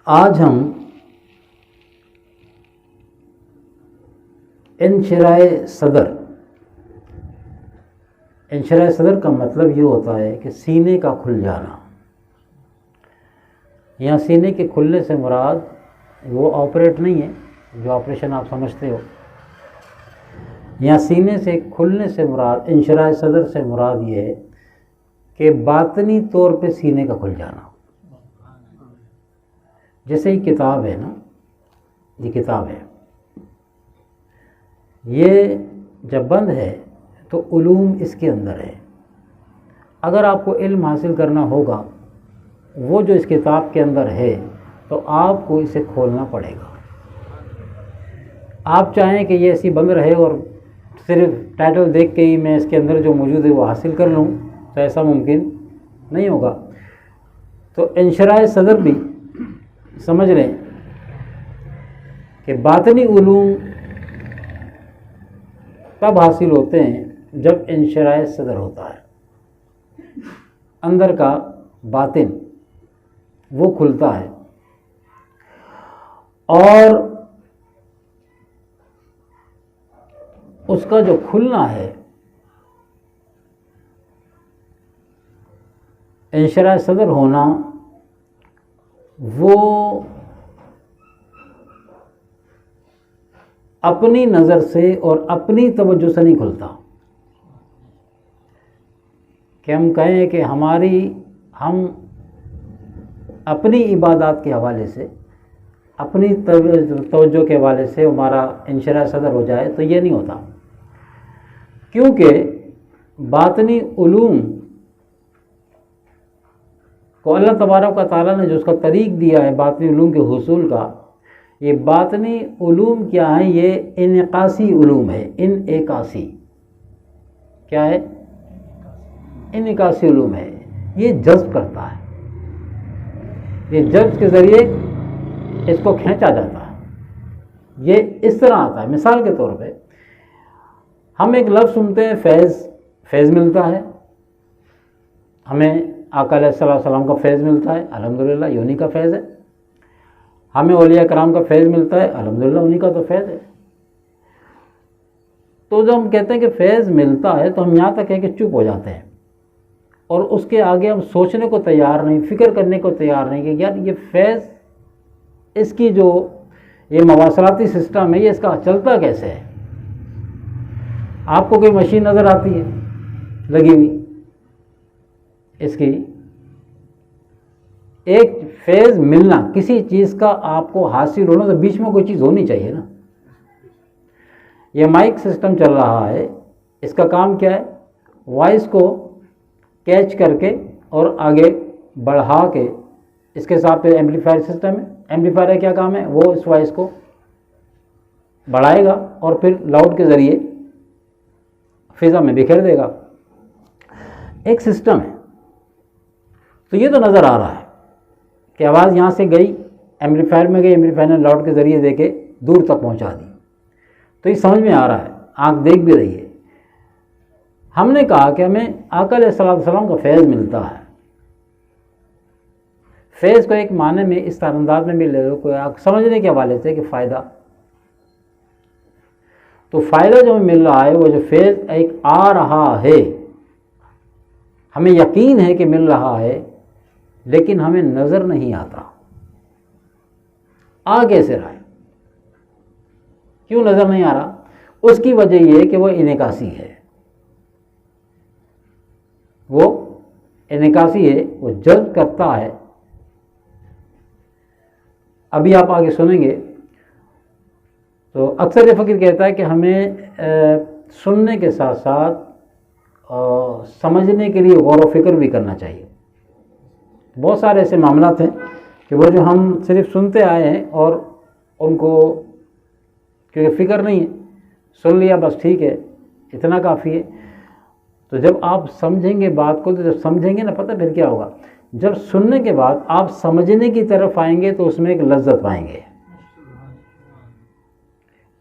آج ہم انشراح صدر کا مطلب یہ ہوتا ہے کہ سینے کا کھل جانا. یہاں سینے کے کھلنے سے مراد وہ آپریٹ نہیں ہے جو آپریشن آپ سمجھتے ہو. یہاں سینے سے کھلنے سے مراد، انشراح صدر سے مراد یہ ہے کہ باطنی طور پہ سینے کا کھل جانا. جیسے یہ کتاب ہے نا، یہ کتاب ہے، یہ جب بند ہے تو علوم اس کے اندر ہے. اگر آپ کو علم حاصل کرنا ہوگا وہ جو اس کتاب کے اندر ہے تو آپ کو اسے کھولنا پڑے گا. آپ چاہیں کہ یہ ایسی بند رہے اور صرف ٹائٹل دیکھ کے ہی میں اس کے اندر جو موجود ہے وہ حاصل کر لوں تو ایسا ممکن نہیں ہوگا. تو انشراح صدر بھی سمجھ لیں کہ باطنی علوم تب حاصل ہوتے ہیں جب انشراح صدر ہوتا ہے. اندر کا باطن وہ کھلتا ہے، اور اس کا جو کھلنا ہے، انشراح صدر ہونا، وہ اپنی نظر سے اور اپنی توجہ سے نہیں کھلتا. کہ ہم کہیں کہ ہم اپنی عبادات کے حوالے سے، اپنی توجہ کے حوالے سے ہمارا انشراح صدر ہو جائے تو یہ نہیں ہوتا. کیونکہ باطنی علوم کو اللہ تبارک و تعالیٰ نے جو اس کا طریق دیا ہے باطنی علوم کے حصول کا، یہ باطنی علوم کیا ہیں؟ یہ انعکاسی علوم ہے. انعکاسی کیا ہے؟ انعکاسی علوم ہے. یہ جذب کرتا ہے، یہ جذب کے ذریعے اس کو کھینچا جاتا ہے. یہ اس طرح آتا ہے. مثال کے طور پہ ہم ایک لفظ سنتے ہیں فیض ملتا ہے. ہمیں آقا علیہ السلام کا فیض ملتا ہے، الحمدللہ یہ انہی کا فیض ہے. ہمیں اولیاء کرام کا فیض ملتا ہے، الحمدللہ انہی کا تو فیض ہے. تو جب ہم کہتے ہیں کہ فیض ملتا ہے تو ہم یہاں تک ہے کہ چپ ہو جاتے ہیں، اور اس کے آگے ہم سوچنے کو تیار نہیں، فکر کرنے کو تیار نہیں کہ یار یہ فیض، اس کی جو یہ مواصلاتی سسٹم ہے، یہ اس کا چلتا کیسے ہے. آپ کو کوئی مشین نظر آتی ہے لگی ہوئی، اس کی ایک فیض ملنا، کسی چیز کا آپ کو حاصل ہونا تو بیچ میں کوئی چیز ہونی چاہیے نا. یہ مائک سسٹم چل رہا ہے، اس کا کام کیا ہے؟ وائس کو کیچ کر کے اور آگے بڑھا کے، اس کے ساتھ پھر ایمپلیفائر سسٹم ہے. ایمپلیفائر کا کیا کام ہے؟ وہ اس وائس کو بڑھائے گا اور پھر لاؤڈ کے ذریعے فضا میں بکھیر دے گا. ایک سسٹم ہے. تو یہ تو نظر آ رہا ہے کہ آواز یہاں سے گئی، ایمپلیفائر میں گئی، ایمپلیفائر نے لاؤڈ کے ذریعے دے کے دور تک پہنچا دی. تو یہ سمجھ میں آ رہا ہے، آنکھ دیکھ بھی رہی ہے. ہم نے کہا کہ ہمیں آقا علیہ السلام کا فیض ملتا ہے. فیض کو ایک معنی میں اس طرح انداز میں بھی لے لو، کوئی سمجھنے کے حوالے سے کہ فائدہ. تو فائدہ جو ہمیں مل رہا ہے، وہ جو فیض ایک آ رہا ہے، ہمیں یقین ہے کہ مل رہا ہے، لیکن ہمیں نظر نہیں آتا. آ کیسے رہا ہے؟ کیوں نظر نہیں آ رہا؟ اس کی وجہ یہ ہے کہ وہ انعکاسی ہے. وہ انعکاسی ہے، وہ جذب کرتا ہے. ابھی آپ آگے سنیں گے تو اکثر یہ فقیر کہتا ہے کہ ہمیں سننے کے ساتھ ساتھ سمجھنے کے لیے غور و فکر بھی کرنا چاہیے. بہت سارے ایسے معاملات ہیں کہ وہ جو ہم صرف سنتے آئے ہیں اور ان کو کیونکہ فکر نہیں ہے، سن لیا بس ٹھیک ہے، اتنا کافی ہے. تو جب آپ سمجھیں گے بات کو، تو جب سمجھیں گے نا، پتہ پھر کیا ہوگا؟ جب سننے کے بعد آپ سمجھنے کی طرف آئیں گے تو اس میں ایک لذت پائیں گے.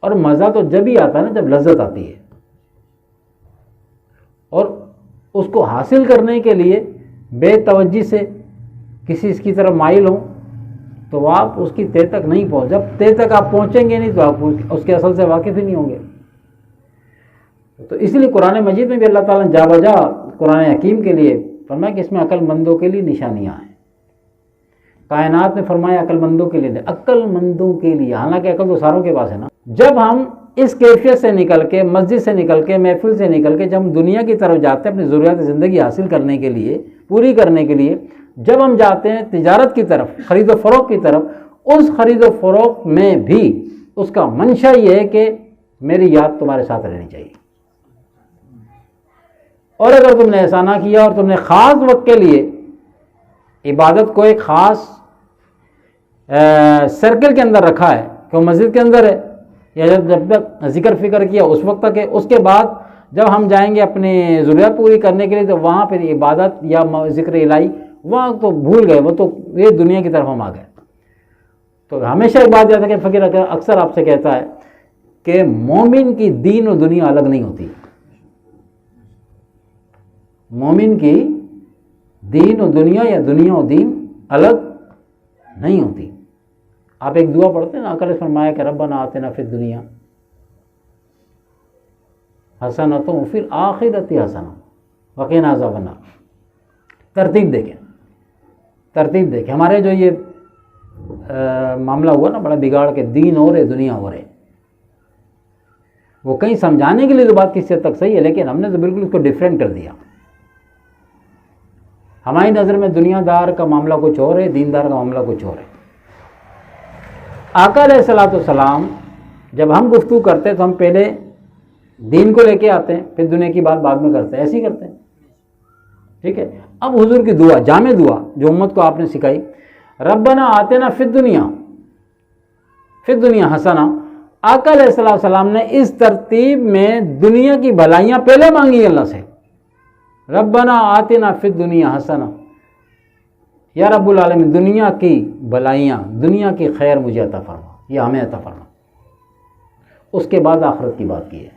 اور مزہ تو جب ہی آتا ہے نا جب لذت آتی ہے. اور اس کو حاصل کرنے کے لیے بے توجہی سے کسی اس کی طرف مائل ہوں تو آپ اس کی تہ تک نہیں پہنچ، جب تہ تک آپ پہنچیں گے نہیں تو آپ اس کے اصل سے واقف ہی نہیں ہوں گے۔ تو اس لیے قرآن مجید میں بھی اللہ تعالیٰ نے جا بجا قرآن حکیم کے لیے فرمایا کہ اس میں عقل مندوں کے لیے نشانیاں ہیں۔ کائنات نے فرمایا عقل مندوں کے لیے، عقل مندوں کے لیے، حالانکہ عقل تو ساروں کے پاس ہے نا۔ جب ہم اس کیفیت سے نکل کے، مسجد سے نکل کے، محفل سے نکل کے جب ہم دنیا کی طرف جاتے ہیں اپنی ضروریات زندگی حاصل کرنے کے لیے، پوری کرنے کے لیے، جب ہم جاتے ہیں تجارت کی طرف، خرید و فروخت کی طرف، اس خرید و فروخت میں بھی اس کا منشا یہ ہے کہ میری یاد تمہارے ساتھ رہنی چاہیے، اور اگر تم نے ایسا نہ کیا اور تم نے خاص وقت کے لیے عبادت کو ایک خاص سرکل کے اندر رکھا ہے کہ وہ مسجد کے اندر ہے، یا جب تک ذکر فکر کیا اس وقت تک ہے، اس کے بعد جب ہم جائیں گے اپنی ضروریات پوری کرنے کے لیے تو وہاں پہ عبادت یا ذکر الہی وہاں تو بھول گئے، وہ تو یہ دنیا کی طرف ہم آ گئے۔ تو ہمیشہ ایک بات یاد ہے کہ فقیر اکثر آپ سے کہتا ہے کہ مومن کی دین و دنیا الگ نہیں ہوتی، مومن کی دین و دنیا یا دنیا و دین الگ نہیں ہوتی۔ آپ ایک دعا پڑھتے ہیں نا، آقا نے فرمایا کہ ربنا آتنا فی الدنیا حسنۃ وفی الآخرۃ حسنۃ وقنا عذاب النار۔ ترتیب دیکھیں ہمارے جو یہ معاملہ ہوا نا بڑا بگاڑ کے، دین اور ہے دنیا اور ہے، وہ کہیں سمجھانے کے لیے تو بات کسی حد تک صحیح ہے، لیکن ہم نے تو بالکل اس کو ڈیفرینٹ کر دیا۔ ہماری نظر میں دنیا دار کا معاملہ کچھ اور ہے، دیندار کا معاملہ کچھ اور ہے۔ آقا علیہ الصلوۃ والسلام جب ہم گفتگو کرتے تو ہم پہلے دین کو لے کے آتے ہیں، پھر دنیا کی بات بعد میں کرتے ہیں، ایسے ہی کرتے ہیں، ٹھیک ہے۔ اب حضور کی دعا، جامع دعا جو امت کو آپ نے سکھائی، ربنا آتنا فی الدنیا حسنہ، آقا علیہ الصلوۃ والسلام نے اس ترتیب میں دنیا کی بھلائیاں پہلے مانگی اللہ سے، ربنا آتنا فی الدنیا حسنہ، یا رب العالمین دنیا کی بھلائیاں، دنیا کی خیر مجھے عطا فرما، یا ہمیں عطا فرما۔ اس کے بعد آخرت کی بات کی ہے،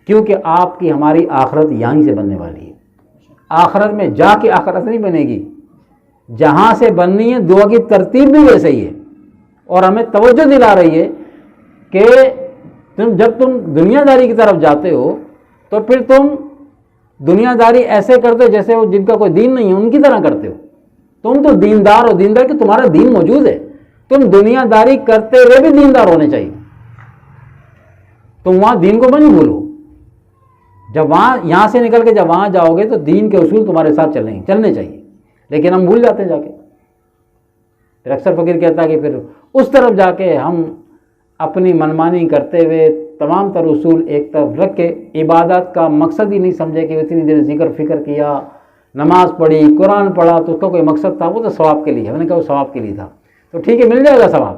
کیونکہ آپ کی ہماری آخرت یہیں سے بننے والی ہے۔ آخرت میں جا کے آخرت نہیں بنے گی، جہاں سے بننی ہے دعا کی ترتیب بھی ویسے ہی ہے، اور ہمیں توجہ دلا رہی ہے کہ جب تم دنیا داری کی طرف جاتے ہو تو پھر تم دنیا داری ایسے کرتے ہو جیسے وہ جن کا کوئی دین نہیں ہے ان کی طرح کرتے ہو۔ تم تو دیندار ہو، دیندار کہ تمہارا دین موجود ہے، تم دنیا داری کرتے ہوئے بھی دیندار ہونے چاہیے، تم وہاں دین کو نہیں بھولو۔ جب وہاں یہاں سے نکل کے جب وہاں جاؤ گے تو دین کے اصول تمہارے ساتھ چلنے چاہیے، لیکن ہم بھول جاتے ہیں جا کے۔ پھر اکثر فقیر کہتا ہے کہ پھر اس طرف جا کے ہم اپنی منمانی کرتے ہوئے تمام تر اصول ایک طرف رکھ کے عبادت کا مقصد ہی نہیں سمجھے کہ اتنی دیر ذکر فکر کیا، نماز پڑھی، قرآن پڑھا تو اس کا کوئی مقصد تھا، وہ تو ثواب کے لیے، میں نے کہا وہ ثواب کے لیے تھا، تو ٹھیک ہے مل جائے گا، ثواب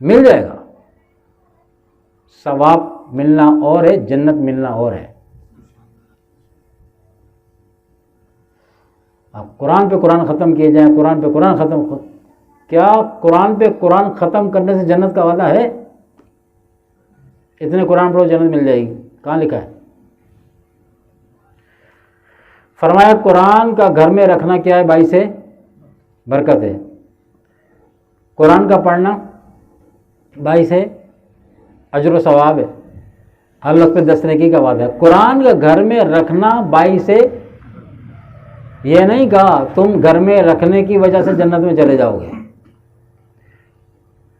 مل جائے گا، ثواب ملنا اور ہے، جنت ملنا اور ہے۔ اب قرآن پہ قرآن ختم کیے جائیں، قرآن پہ قرآن کیا قرآن پہ قرآن ختم کرنے سے جنت کا وعدہ ہے؟ اتنے قرآن پڑھو جنت مل جائے گی، کہاں لکھا ہے؟ فرمایا قرآن کا گھر میں رکھنا کیا ہے؟ باعث برکت ہے، قرآن کا پڑھنا باعث اجر و ثواب ہے، ہر لفظ پہ 10 نیکی کا وعدہ ہے۔ قرآن کا گھر میں رکھنا باعث یہ نہیں کہا تم گھر میں رکھنے کی وجہ سے جنت میں چلے جاؤ گے،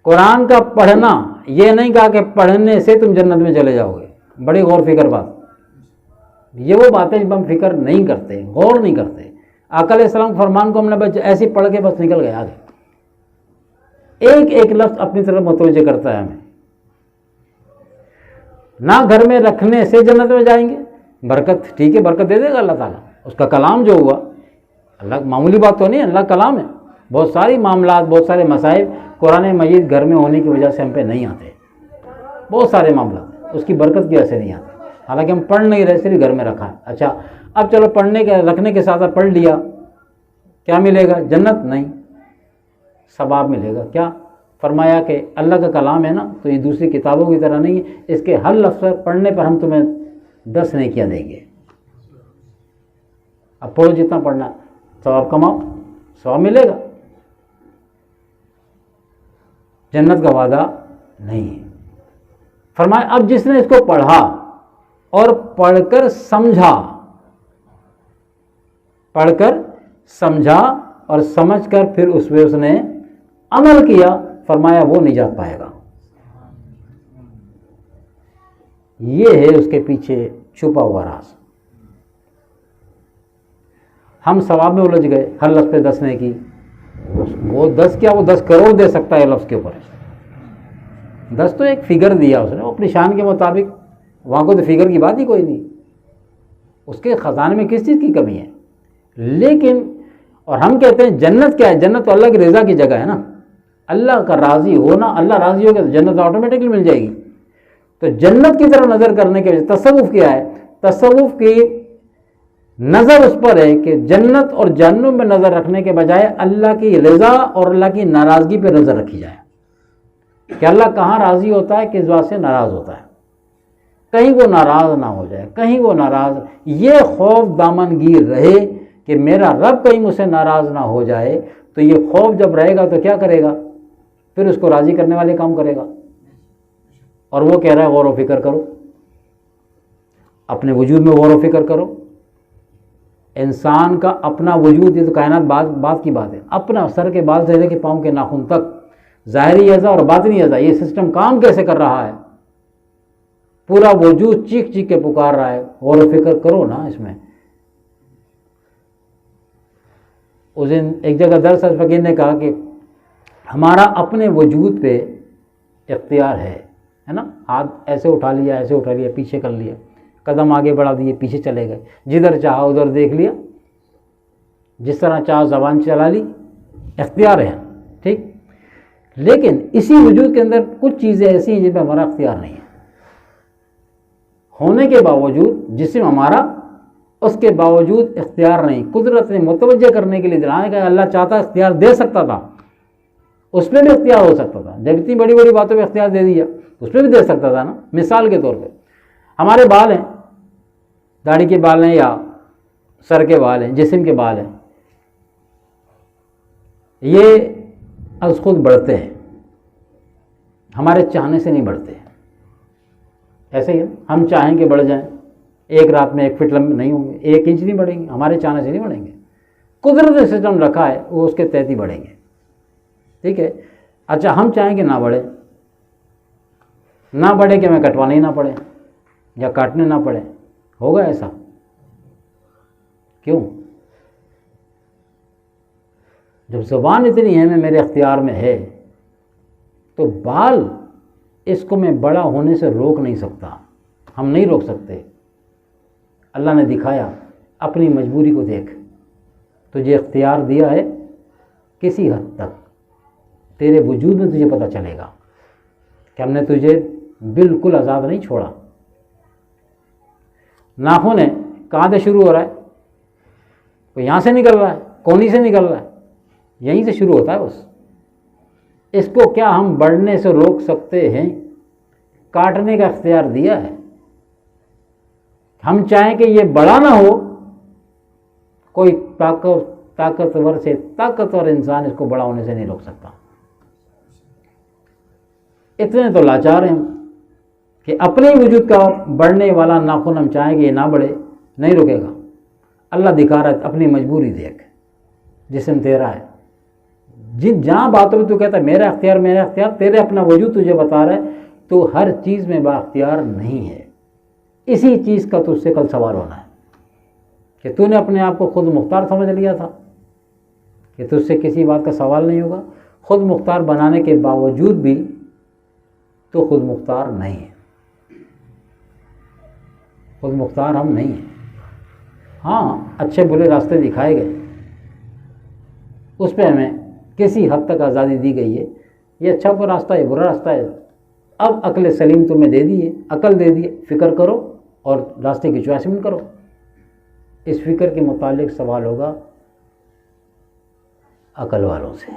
قرآن کا پڑھنا یہ نہیں کہا کہ پڑھنے سے تم جنت میں چلے جاؤ گے۔ بڑی غور فکر بات، یہ وہ باتیں جب ہم فکر نہیں کرتے، غور نہیں کرتے۔ آقا علیہ السلام فرمان کو ہم نے بس ایسے پڑھ کے بس نکل گئے آگے، ایک ایک لفظ اپنی طرف متوجہ کرتا ہے ہمیں۔ نہ گھر میں رکھنے سے جنت میں جائیں گے، برکت ٹھیک ہے، برکت دے دے گا اللہ تعالیٰ، اس کا کلام جو ہوا اللہ معمولی بات تو نہیں ہے، اللہ کلام ہے، بہت ساری معاملات، بہت سارے مسائل قرآن مجید گھر میں ہونے کی وجہ سے ہم پہ نہیں آتے، بہت سارے معاملات اس کی برکت کی وجہ سے نہیں آتے، حالانکہ ہم پڑھ نہیں رہے، صرف گھر میں رکھا ہے۔ اچھا اب چلو پڑھنے کے رکھنے کے ساتھ پڑھ لیا، کیا ملے گا؟ جنت نہیں، ثواب ملے گا۔ کیا فرمایا کہ اللہ کا کلام ہے نا، تو یہ دوسری کتابوں کی طرح نہیں ہے، اس کے ہر لفظ پڑھنے پر ہم تمہیں 10 نیکیاں دیں گے۔ اب پڑھو جتنا پڑھنا، ثواب کماؤ، ثواب ملے گا۔ جنت کا وعدہ نہیں ہے۔ فرمایا اب جس نے اس کو پڑھا اور پڑھ کر سمجھا، پڑھ کر سمجھا اور سمجھ کر پھر اس پہ اس نے عمل کیا، فرمایا وہ نجات پائے گا۔ یہ ہے اس کے پیچھے چھپا ہوا راز۔ ہم ثواب میں الجھ گئے، ہر لفظ پہ 10 نے کی، وہ 10 کیا، وہ 10 کروڑ دے سکتا ہے لفظ کے اوپر۔ 10 تو ایک فگر دیا اس نے اپنی شان کے مطابق، وہاں کو تو فگر کی بات ہی کوئی نہیں، اس کے خزانے میں کس چیز کی کمی ہے۔ لیکن اور ہم کہتے ہیں جنت کیا ہے؟ جنت تو اللہ کی رضا کی جگہ ہے نا، اللہ کا راضی ہونا، اللہ راضی ہوگا تو جنت آٹومیٹکلی مل جائے گی۔ تو جنت کی طرف نظر کرنے کے وجہ تصوف کیا ہے؟ تصوف کی نظر اس پر ہے کہ جنت اور جہنم میں نظر رکھنے کے بجائے اللہ کی رضا اور اللہ کی ناراضگی پہ نظر رکھی جائے کہ اللہ کہاں راضی ہوتا ہے، کس بات سے ناراض ہوتا ہے، کہیں وہ ناراض نہ ہو جائے، کہیں وہ ناراض، یہ خوف دامن گیر رہے کہ میرا رب کہیں مجھ سے ناراض نہ ہو جائے۔ تو یہ خوف جب رہے گا تو کیا کرے گا؟ پھر اس کو راضی کرنے والے کام کرے گا۔ اور وہ کہہ رہا ہے غور و فکر کرو، اپنے وجود میں غور و فکر کرو۔ انسان کا اپنا وجود، یہ تو کائنات بات کی بات ہے، اپنا سر کے بال سے لے کے پاؤں کے ناخن تک، ظاہری اعضاء اور باطنی اعضاء، یہ سسٹم کام کیسے کر رہا ہے؟ پورا وجود چیخ چیخ کے پکار رہا ہے، غور و فکر کرو نا اس میں۔ اس دن ایک جگہ درس فقیر نے کہا کہ ہمارا اپنے وجود پہ اختیار ہے نا، ہاتھ ایسے اٹھا لیا، ایسے اٹھا لیا، پیچھے کر لیا، قدم آگے بڑھا دیے، پیچھے چلے گئے، جدھر چاہا ادھر دیکھ لیا، جس طرح چاہا زبان چلا لی، اختیار ہے، ٹھیک۔ لیکن اسی وجود کے اندر کچھ چیزیں ایسی ہیں جن پہ ہمارا اختیار نہیں ہے، ہونے کے باوجود جسم ہمارا، اس کے باوجود اختیار نہیں۔ قدرت نے متوجہ کرنے کے لیے دلانے کا، اللہ چاہتا اختیار دے سکتا تھا، اس پہ بھی اختیار ہو سکتا تھا، جب اتنی بڑی بڑی باتوں پہ اختیار دے دیا اس پہ بھی دے سکتا تھا نا۔ مثال کے طور پہ ہمارے بال ہیں، داڑھی کے بال ہیں یا سر کے بال ہیں، جسم کے بال ہیں، یہ از خود بڑھتے ہیں، ہمارے چاہنے سے نہیں بڑھتے۔ ایسے ہی ہم چاہیں کہ بڑھ جائیں، ایک رات میں 1 فٹ لمبے نہیں ہوں گے، 1 انچ نہیں بڑھیں گے، ہمارے چاہنے سے نہیں بڑھیں گے، قدرت نے سسٹم رکھا ہے وہ اس کے تحت ہی بڑھیں گے، ٹھیک ہے۔ اچھا ہم چاہیں کہ نہ بڑھے، نہ بڑھے کہ ہمیں کٹوانے ہی نہ پڑے یا کاٹنے نہ پڑے، ہوگا ایسا؟ کیوں؟ جب زبان اتنی ہے میرے اختیار میں ہے تو بال اس کو میں بڑا ہونے سے روک نہیں سکتا، ہم نہیں روک سکتے۔ اللہ نے دکھایا، اپنی مجبوری کو دیکھ، تجھے اختیار دیا ہے کسی حد تک، تیرے وجود میں تجھے پتہ چلے گا کہ ہم نے تجھے بالکل آزاد نہیں چھوڑا۔ ناخن ہے، کہاں سے شروع ہو رہا ہے؟ کوئی یہاں سے نکل رہا ہے، کونی سے نکل رہا ہے، یہیں سے شروع ہوتا ہے بس۔ اس کو کیا ہم بڑھنے سے روک سکتے ہیں؟ کاٹنے کا اختیار دیا ہے۔ ہم چاہیں کہ یہ بڑا نہ ہو، کوئی طاقتور سے طاقتور انسان اس کو بڑا ہونے سے نہیں روک سکتا۔ اتنے تو لاچار ہیں کہ اپنے وجود کا بڑھنے والا ناخن ہم چاہیں کہ یہ نہ بڑھے، نہیں رکے گا۔ اللہ دکھا رہا ہے، اپنی مجبوری دیکھ، جسم تیرا ہے، جہاں باتوں میں تو کہتا ہے میرا اختیار، تیرے اپنا وجود تجھے بتا رہا ہے تو ہر چیز میں با اختیار نہیں ہے۔ اسی چیز کا تجھ سے کل سوال ہونا ہے کہ تو نے اپنے آپ کو خود مختار سمجھ لیا تھا کہ تجھ سے کسی بات کا سوال نہیں ہوگا، خود مختار بنانے کے باوجود بھی تو خود مختار نہیں ہے، خود مختار ہم نہیں ہیں۔ ہاں اچھے برے راستے دکھائے گئے، اس پہ ہمیں کسی حد تک آزادی دی گئی ہے، یہ اچھا راستہ ہے، برا راستہ ہے، اب عقل سلیم تمہیں دے دی ہے، عقل دے دی، فکر کرو اور راستے کی چوائسمنٹ کرو۔ اس فکر کے متعلق سوال ہوگا عقل والوں سے۔